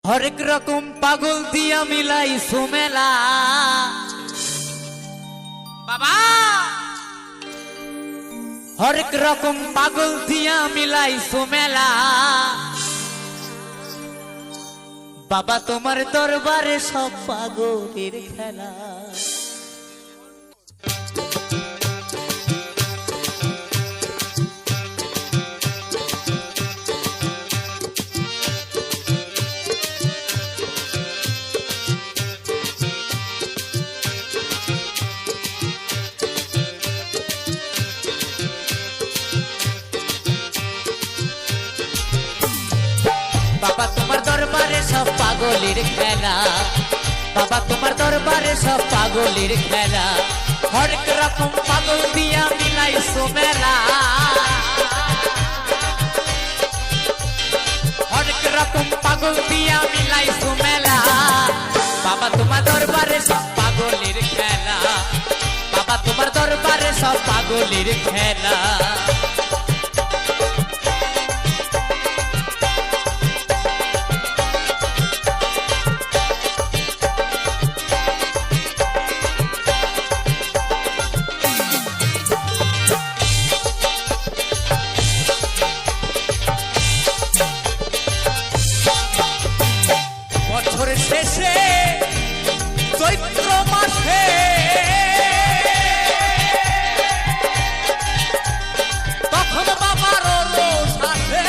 হরেক রকম পাগল দিয়া মিলাই সুমেলা বাবা, হরেক রকম পাগল দিয়া মিলাই সুমেলা বাবা, তোমার দরবারে সব পাগলের খেলা। বাবা তোমার দরবারে সব পাগলের খেলা, বাবা তোমার দরবারে সব পাগলের খেলা, হরেক রকম পাগল দিয়া মিলাই সুমেলা, হরেক রকম পাগল দিয়া মিলাই সুমেলা, বাবা তোমার দরবারে সব পাগলের খেলা, বাবা তোমার দরবারে সব পাগলের খেলা। বছরের শেষে চৈত্র মাসে তখন বাবার রোষ আসে,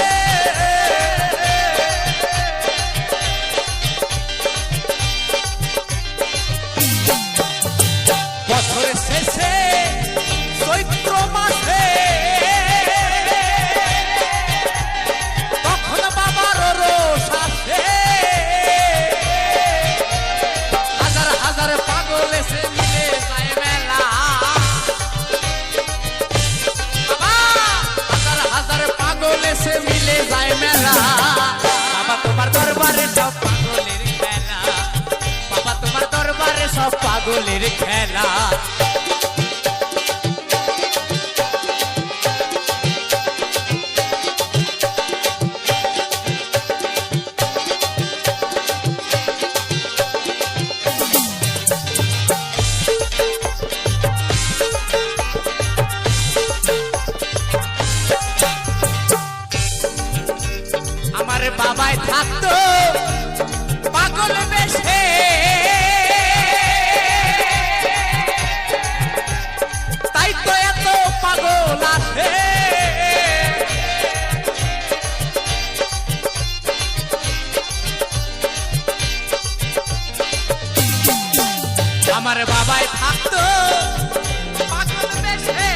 বছরের শেষে চৈত্র মাসে তখন বাবার রোষ আসে, পাগল এসে মিলে যায় মেলা, বাবা হাজার হাজার পাগল এসে মিলে যায় মেলা, বাবা তোমার দরবারে সব পাগলের খেলা, বাবা তোমার দরবারে সব পাগলের খেলা। আমার বাবাই থাকতো পাগল বেশে, তাই তো এত পাগল আছে, আমার বাবাই থাকতো পাগল বেশে,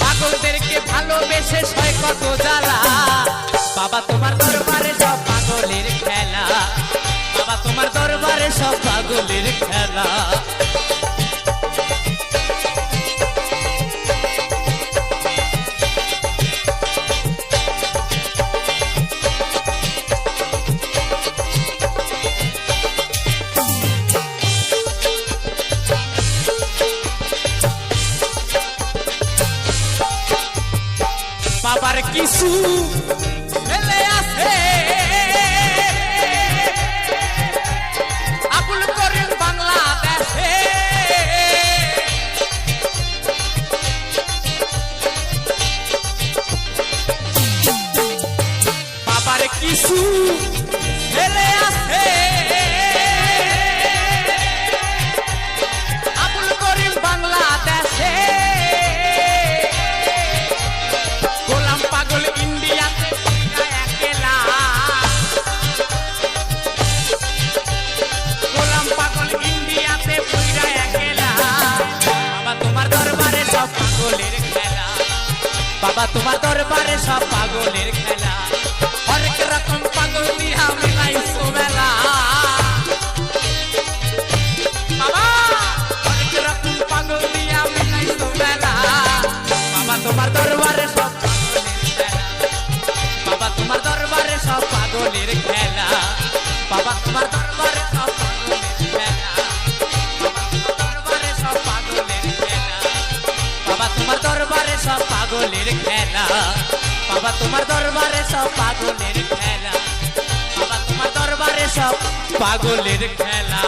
পাগলদেরকে ভালোবেসে সয় কত জ্বালা, বাবা তোমার দরবারে সব পাগলের খেলা, বাবা তোমার দরবারে সব পাগলের খেলা। বাবার কিছু ছেলে আছে আবুল করিম বাংলাদেশে, বাবার কিছু ছেলে আছে আবুল করিম বাংলাদেশে, গোলাম পাগল ইন্ডিয়াতে একলা, গোলাম পাগল ইন্ডিয়াতে পুরা একলা, বাবা তোমার দরবারে সব পাগলের খেলা, বাবা তোমার দরবারে সব পাগলের খেলা, হরেক রকম পাগল দিয়া মিলাই সুমেলা, বাবা হরেক রকম পাগল দিয়া মিলাই সুমেলা, বাবা তোমার দরবারে সব পাগলের খেলা, বাবা তোমার দরবারে সব পাগলের খেলা। বাবা তোমার দরবারে সব পাগলের খেলা, বাবা তোমার দরবারে সব পাগলের খেলা।